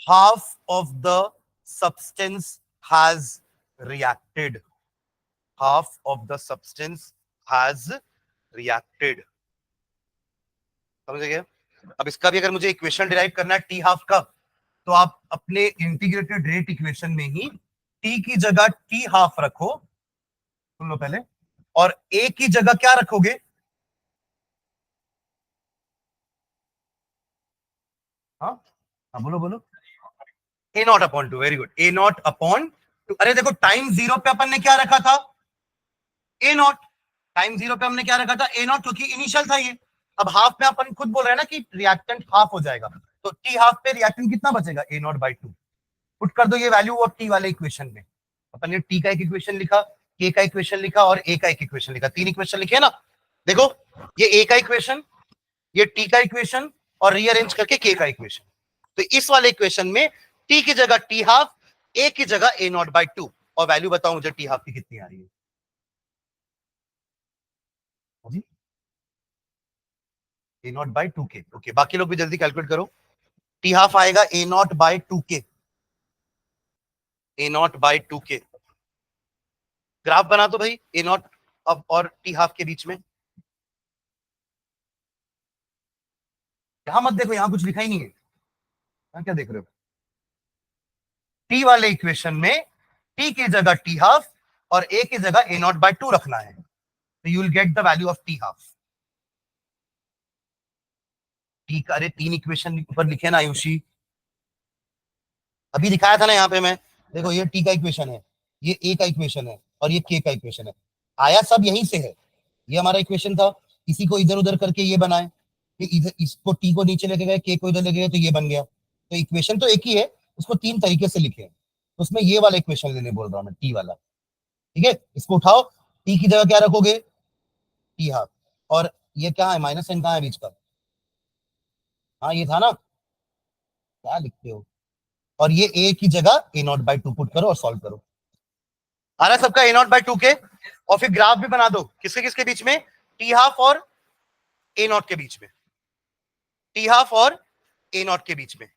half of the substance has reacted. Half of the substance has reacted. समझ गए? अब इसका भी अगर मुझे equation derive करना है T half का, तो आप अपने इंटीग्रेटेड रेट इक्वेशन में ही टी की जगह टी हाफ रखो, सुन लो पहले, और ए की जगह क्या रखोगे? हाँ हाँ, बोलो बोलो। A naught upon two, very good, a naught upon two. अरे देखो, टाइम जीरो पे अपन ने क्या रखा था? ए नॉट। टाइम जीरो पे हमने क्या रखा था? ए नॉट, क्योंकि इनिशियल था ये। अब हाफ में अपन खुद बोल रहे हैं ना कि रिएक्टेंट हाफ हो जाएगा, तो टी हाफ पे रिएक्टेंट कितना बचेगा? ए नॉट बाई टू। पुट कर दो ये वैल्यू अब टी वाले इक्वेशन में। अपन ने टी का एक इक्वेशन लिखा, के का इक्वेशन लिखा और ए का एक इक्वेशन लिखा, तीन इक्वेशन लिखे ना। देखो, ये ए का इक्वेशन, ये टी का इक्वेशन और रीअरेंज करके के का इक्वेशन। तो इस वाले इक्वेशन में टी की जगह टी हाफ, ए की जगह ए नॉट बाई टू, और वैल्यू बताओ मुझे टी हाफ की कितनी आ रही है? ए नॉट बाई टू के। ओके, बाकी लोग भी जल्दी कैलकुलेट करो। टी हाफ आएगा ए not by two k, a not by two के। ग्राफ बना दो भाई ए नॉट अब और टी हाफ के बीच में। यहां मत देखो, यहां कुछ लिखा ही नहीं है। यहां क्या देख रहे हो? टी वाले इक्वेशन में टी की जगह टी हाफ और ए की जगह ए नॉट बाई टू रखना है, तो you will get the value of T half. T का, अरे तीन इक्वेशन ऊपर लिखे ना आयुषी, अभी दिखाया था ना यहाँ पे मैं। देखो, ये टी का इक्वेशन है, ये ए का इक्वेशन है और ये के का इक्वेशन है। आया सब यहीं से है। ये हमारा इक्वेशन था, इसी को इधर उधर करके ये बनाए, कि इधर इसको टी को नीचे लेके गए, के को इधर लेके गए, तो ये बन गया। तो इक्वेशन तो एक ही है, उसको तीन तरीके से लिखे हैं। तो उसमें ये वाला इक्वेशन लेने बोल रहा हूँ मैं, टी वाला। ठीक है, इसको उठाओ, टी की जगह क्या रखोगे? T half. और ये क्या है? माइनस साइन कहाँ है बीच का? हाँ, ये था ना। क्या लिखते हो? और ये ए की जगह ए नॉट बाई टू पुट करो और सॉल्व करो। आ रहा है सबका ए नॉट बाई टू के? और फिर ग्राफ भी बना दो, किसके किसके बीच में? टी हाफ और ए नॉट के बीच में, टी हाफ और ए नॉट के बीच में।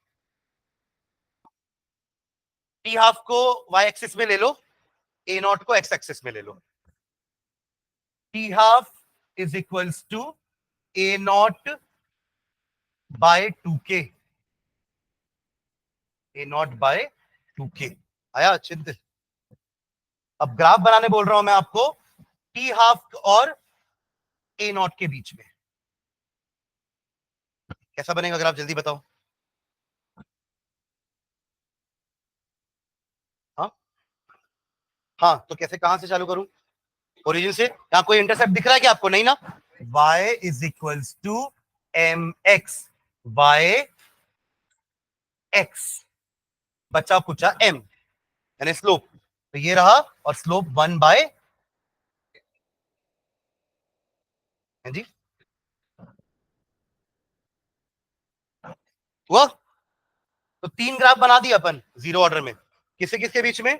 टी हाफ को वाई एक्सिस में ले लो, ए नॉट को एक्स एक्सिस में ले लो। T half is equals to A naught by two k, a naught by two के। आया चिंत? अब ग्राफ बनाने बोल रहा हूं मैं आपको, टी हाफ और ए नॉट के बीच में। कैसा बनेगा ग्राफ, जल्दी बताओ। हाँ हाँ, तो कैसे, कहां से चालू करूं? ओरिजिन से। यहां कोई इंटरसेप्ट दिख रहा है क्या आपको? नहीं ना। y is equals to m x, y x बचा कुचा m, यानी स्लोप। तो ये रहा, और स्लोप 1 बाय, जी हुआ। तो तीन ग्राफ बना दिए अपन जीरो ऑर्डर में। किसके किसके बीच में?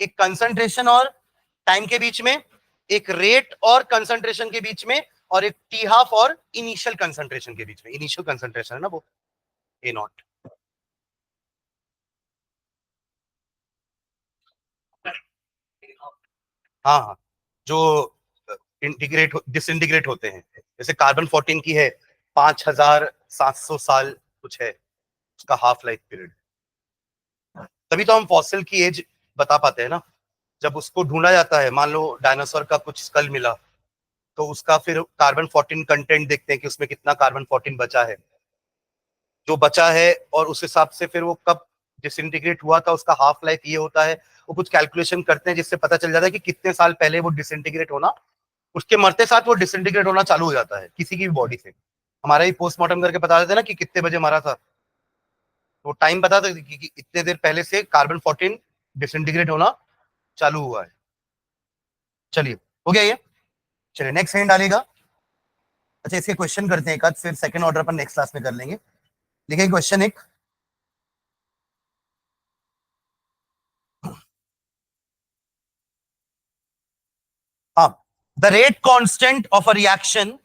एक कंसंट्रेशन और टाइम के बीच में, एक रेट और कंसंट्रेशन के बीच में, और एक टी हाफ और इनिशियल कंसंट्रेशन के बीच में। इनिशियल कंसंट्रेशन है ना वो, ए नॉट। हाँ हाँ, जो इंटीग्रेट डिसइंटीग्रेट होते हैं, जैसे कार्बन 14 की है 5700 साल कुछ है उसका हाफ लाइफ पीरियड। तभी तो हम फॉसिल की एज बता पाते हैं ना। जब उसको ढूंढा जाता है, मान लो डायनासोर का कुछ स्कल मिला, तो उसका फिर कार्बन 14 कंटेंट देखते हैं कि उसमें कितना कार्बन 14 बचा है, जो बचा है, और उस हिसाब से फिर वो कब डिसइंटीग्रेट हुआ था, उसका हाफ लाइफ ये होता है। वो कुछ कैलकुलेशन करते हैं जिससे पता चल जाता है कि कितने साल पहले वो डिसइंटीग्रेट होना, उसके मरते साथ वो डिसइंटीग्रेट होना चालू हो जाता है किसी की भी बॉडी से। हमारा ही पोस्टमार्टम करके बता देते हैं ना कि कितने बजे मरा था, तो टाइम बता देते कि इतने देर पहले से कार्बन 14 डिसइंटीग्रेट होना चालू हुआ है। चलिए, हो गया ये। चलिए नेक्स्ट हैंड डालेगा। अच्छा, इसके क्वेश्चन करते हैं एक आध, फिर सेकंड ऑर्डर पर नेक्स्ट क्लास में कर लेंगे। देखिए क्वेश्चन एक, the rate constant of a reaction,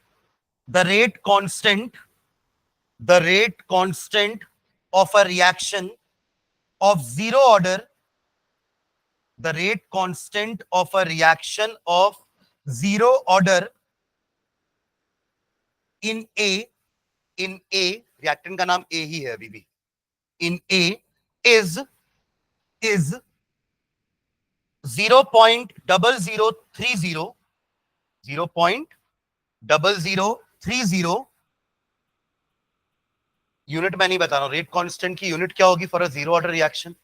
the rate constant of a reaction of zero order, the rate constant of a reaction of zero order in A, reactant का नाम A ही है अभी भी, in A is 0.0030 यूनिट मैं नहीं बता रहा हूं, रेट कांस्टेंट की यूनिट क्या होगी for a zero order reaction?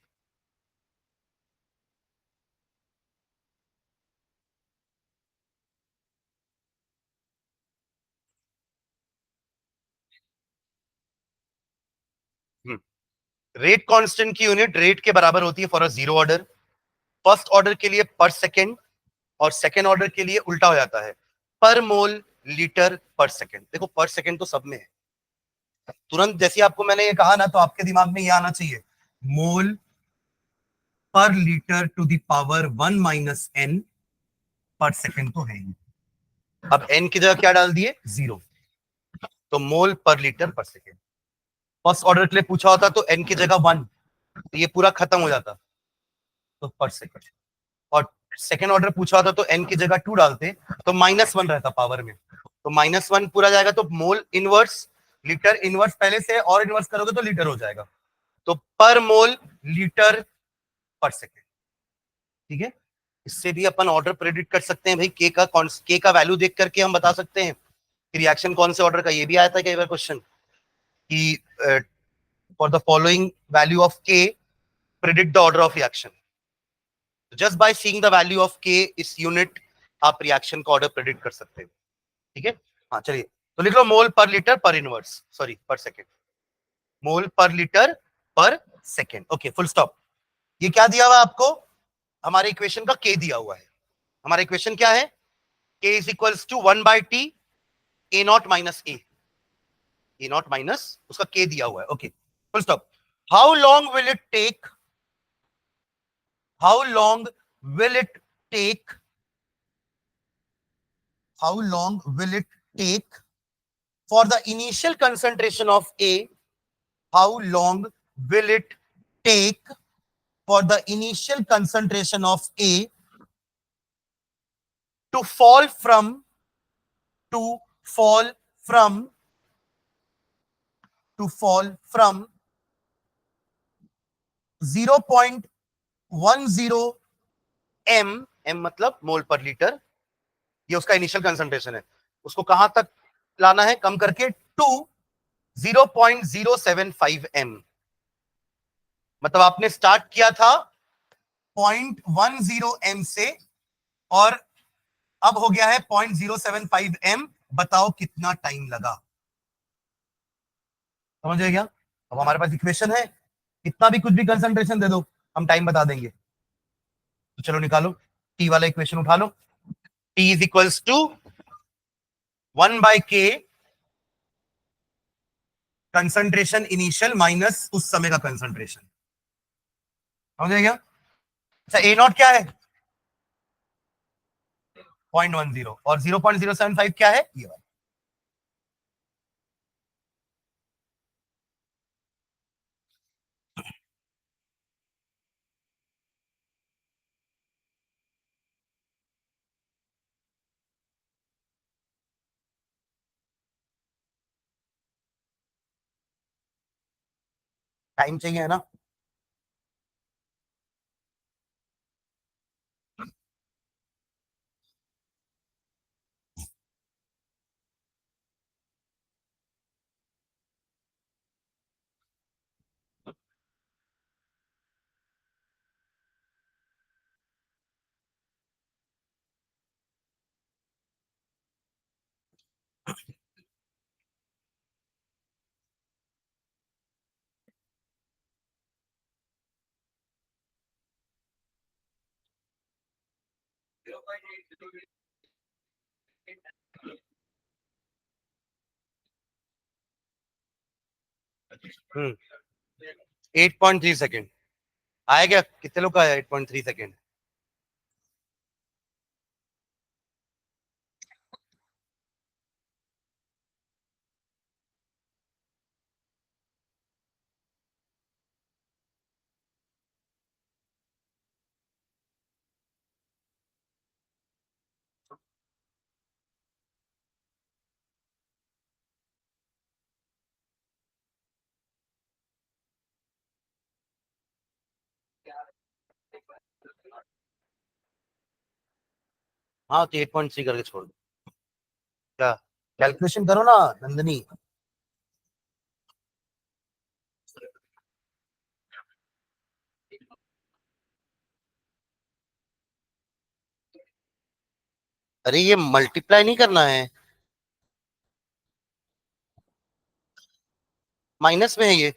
Rate constant की यूनिट रेट के बराबर होती है for a zero order. First order के लिए पर सेकेंड और सेकेंड ऑर्डर के लिए उल्टा हो जाता है, पर मोल लीटर पर सेकेंड। देखो पर सेकेंड तो सब में है, तुरंत जैसे आपको मैंने ये कहा ना तो आपके दिमाग में ये आना चाहिए, mole per litre to the power 1 minus n per second तो है ही। अब एन की जगह क्या डाल दिए? जीरो, तो मोल पर लीटर पर सेकेंड। फर्स्ट ऑर्डर के लिए पूछा होता तो एन की जगह 1, तो ये पूरा खत्म हो जाता, तो पर सेकेंड। और सेकेंड ऑर्डर पूछा होता तो एन की जगह 2 डालते तो -1 रहता पावर में, तो -1 पूरा जाएगा, तो मोल इनवर्स लीटर इनवर्स पहले से और इनवर्स करोगे तो लीटर हो जाएगा, तो पर मोल लीटर पर सेकेंड। ठीक है, इससे भी अपन ऑर्डर प्रेडिक्ट कर सकते हैं भाई, के का वैल्यू देख करके हम बता सकते हैं कि रिएक्शन कौन से ऑर्डर का। ये भी आया था कई बार क्वेश्चन कि for the following value of k predict the order of reaction. Just by seeing the value of k इस यूनिट आप रिएक्शन का ऑर्डर प्रेडिक्ट कर सकते हो। ठीक है, हाँ चलिए, तो लिख लो मोल पर लीटर पर इनवर्स, सॉरी पर सेकेंड, मोल पर लीटर पर सेकेंड। Okay, full stop. ये क्या दिया हुआ आपको? हमारे इक्वेशन का के दिया हुआ है। हमारा इक्वेशन क्या है? K is equals to 1/t a naught minus a naught minus उसका के दिया हुआ है। Okay, full stop. How long will it take, how long will it take, how long will it take for the initial concentration of A, how long will it take for the initial concentration of A to fall from, to fall from, to fall from 0.10 m, m मतलब मोल per litre, ये उसका initial concentration है, उसको कहां तक लाना है कम करके? To 0.075 m। मतलब आपने स्टार्ट किया था 0.10 m से और अब हो गया है 0.075 m। बताओ कितना टाइम लगा? समझ गए क्या? अब हमारे पास इक्वेशन है, कितना भी कुछ भी कंसंट्रेशन दे दो हम टाइम बता देंगे। तो चलो निकालो, टी वाला इक्वेशन उठा लो। T is equals to 1/k concentration initial minus उस समय का कंसंट्रेशन। समझ गए क्या? अच्छा, ए नॉट क्या है? 0.10 और 0.075 क्या है? ये वाला। टाइम चाहिए है ना? हम्म, 8.3 सेकेंड आया क्या? कितने लोग का आया 8.3 सेकेंड? हाँ तो 8.3 करके छोड़ दो। क्या कैलकुलेशन करो ना नंदनी। अरे ये मल्टीप्लाई नहीं करना है, माइनस में है ये।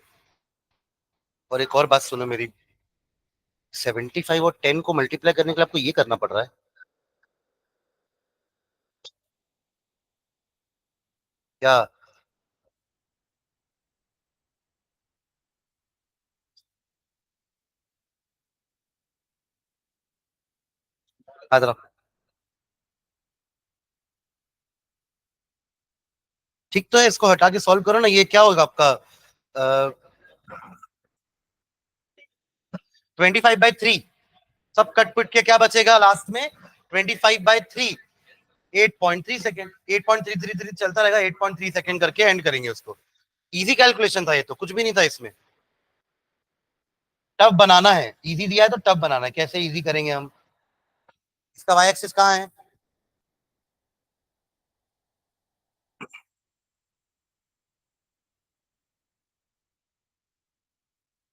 और एक और बात सुनो मेरी, 75 और 10 को मल्टीप्लाई करने के लिए आपको ये करना पड़ रहा है। क्या? याद रखो। ठीक तो है, इसको हटा के सॉल्व करो ना, ये क्या होगा आपका 25/3। सब कट पिट के क्या बचेगा लास्ट में? 25/3, 8.3 सेकेंड। 8.333 चलता रहेगा, 8.3 सेकेंड करके एंड करेंगे उसको। इजी कैलकुलेशन था ये, तो कुछ भी नहीं था इसमें। टफ बनाना है, इजी दिया है तो टफ बनाना है, कैसे इजी करेंगे हम? इसका वाई एक्सिस कहाँ है?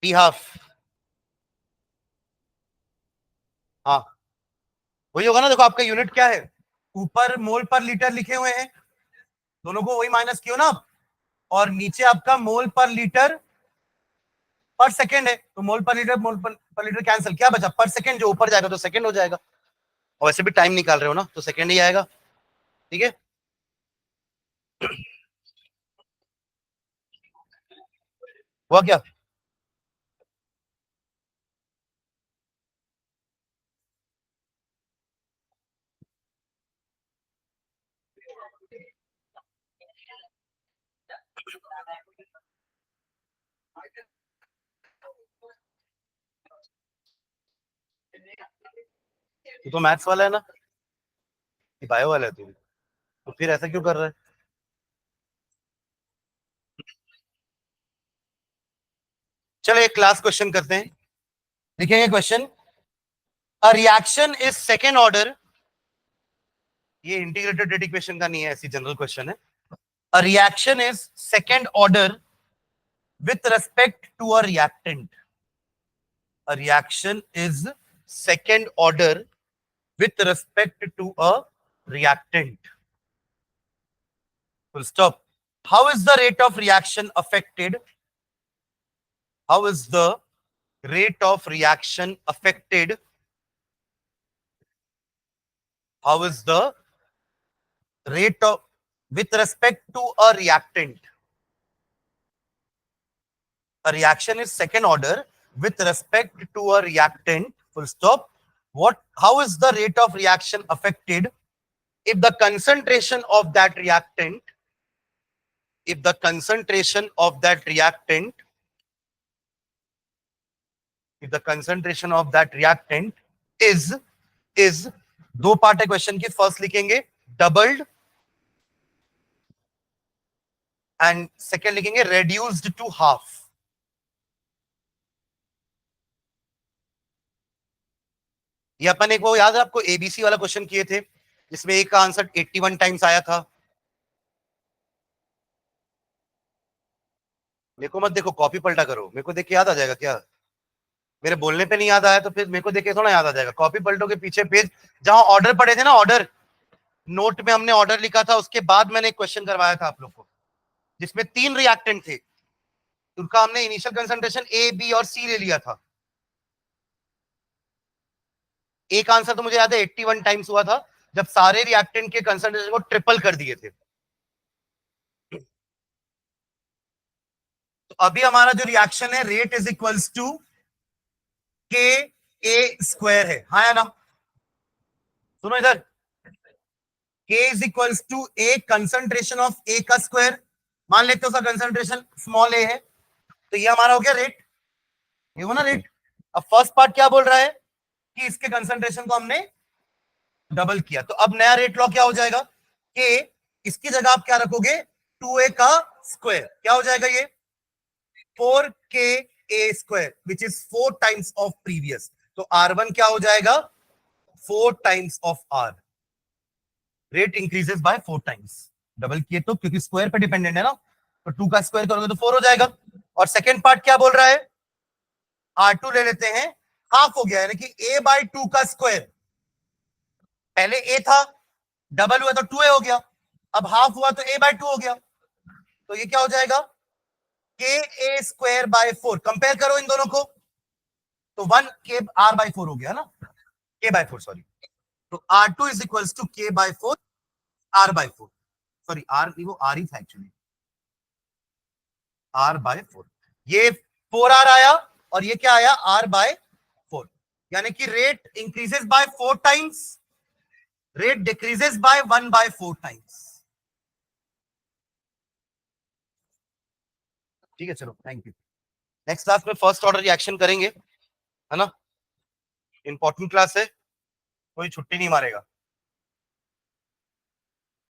T half. हाँ वही होगा ना, देखो आपका यूनिट क्या है, ऊपर मोल पर लीटर लिखे हुए हैं, दोनों को वही माइनस किया ना आप। और नीचे आपका मोल पर लीटर पर सेकेंड है, तो मोल पर लीटर कैंसिल, क्या बचा? पर सेकेंड, जो ऊपर जाएगा तो सेकेंड हो जाएगा। और वैसे भी टाइम निकाल रहे हो ना, तो सेकेंड ही आएगा। ठीक है, हुआ क्या? तू तो मैथ्स वाला है ना, बायो वाला है तू, तो फिर ऐसा क्यों कर रहा है? चलो एक क्लास क्वेश्चन करते हैं, लिखेंगे question. A reaction is second order, ये इंटीग्रेटेड रेट इक्वेशन का नहीं है, ऐसी जनरल क्वेश्चन है। A reaction is second order with respect to a reactant. A reaction is second order with respect to a reactant. Full stop. How is the rate of reaction affected? How is the rate of reaction affected? How is the rate of with respect to a reactant? A reaction is second order with respect to a reactant. Full stop. What? How is the rate of reaction affected if the concentration of that reactant, if the concentration of that reactant, if the concentration of that reactant is दो part है question की, first लिखेंगे doubled and second लिखेंगे reduced to half. ये अपन एक वो याद है आपको, एबीसी वाला क्वेश्चन किए थे जिसमें एक का आंसर 81 टाइम्स आया था। मेरे को मत देखो, कॉपी पलटा करो, मेरे को देख के याद आ जाएगा क्या? मेरे बोलने पे नहीं याद आया तो फिर मेरे को देख के थोड़ा याद आ जाएगा। कॉपी पलटो के पीछे पेज जहां ऑर्डर पड़े थे ना, ऑर्डर नोट में हमने ऑर्डर लिखा था, उसके बाद मैंने एक क्वेश्चन करवाया था आप लोग को जिसमें 3 रिएक्टेंट थे, उनका हमने इनिशियल कंसंट्रेशन ए बी और सी ले लिया था। एक आंसर तो मुझे याद है 81 टाइम्स हुआ था जब सारे रिएक्टेंट के कंसंट्रेशन को ट्रिपल कर दिए थे। तो अभी हमारा जो रिएक्शन है, rate is equals to k A square है, हाँ या ना? सुनो इधर, k is equals to a concentration of a का स्क्वायर, मान लेते हो उसका कंसंट्रेशन स्मॉल ए है, तो ये हमारा हो गया रेट, ये हो ना रेट। अब फर्स्ट पार्ट क्या बोल रहा है कि इसके कंसंट्रेशन को हमने डबल किया, तो अब नया रेट लॉ क्या हो जाएगा कि इसकी जगह आप क्या रखोगे, 2a का स्क्वायर, क्या हो जाएगा ये 4ka square which is 4 times of previous. तो R1 क्या हो जाएगा 4 times of R, rate increases by 4 times. Double किए तो क्योंकि स्क्वायर पे डिपेंडेंट है ना, तो 2 का स्क्वायर करोगे तो 4 हो जाएगा। और सेकेंड पार्ट क्या बोल रहा है, R2 ले लेते हैं, हाफ हो गया यानी कि A/2 का स्क्वायर, पहले A था, डबल हुआ तो 2A हो गया, अब हाफ हुआ तो A/2 हो गया, तो ये क्या हो जाएगा KA²/4। कंपेयर करो इन दोनों को, तो 1 K R/4 हो गया ना, K/4 सॉरी, तो R2 is equals to K/4 R/4, sorry R नहीं वो R ही था एक्चुअली, R/4, ये 4R आया और ये क्या आया R/4, यानी कि rate increases by 4 times, rate decreases by 1/4 times. ठीक है चलो थैंक यू। नेक्स्ट क्लास में फर्स्ट ऑर्डर रिएक्शन करेंगे, है ना, इंपॉर्टेंट क्लास है, कोई छुट्टी नहीं मारेगा।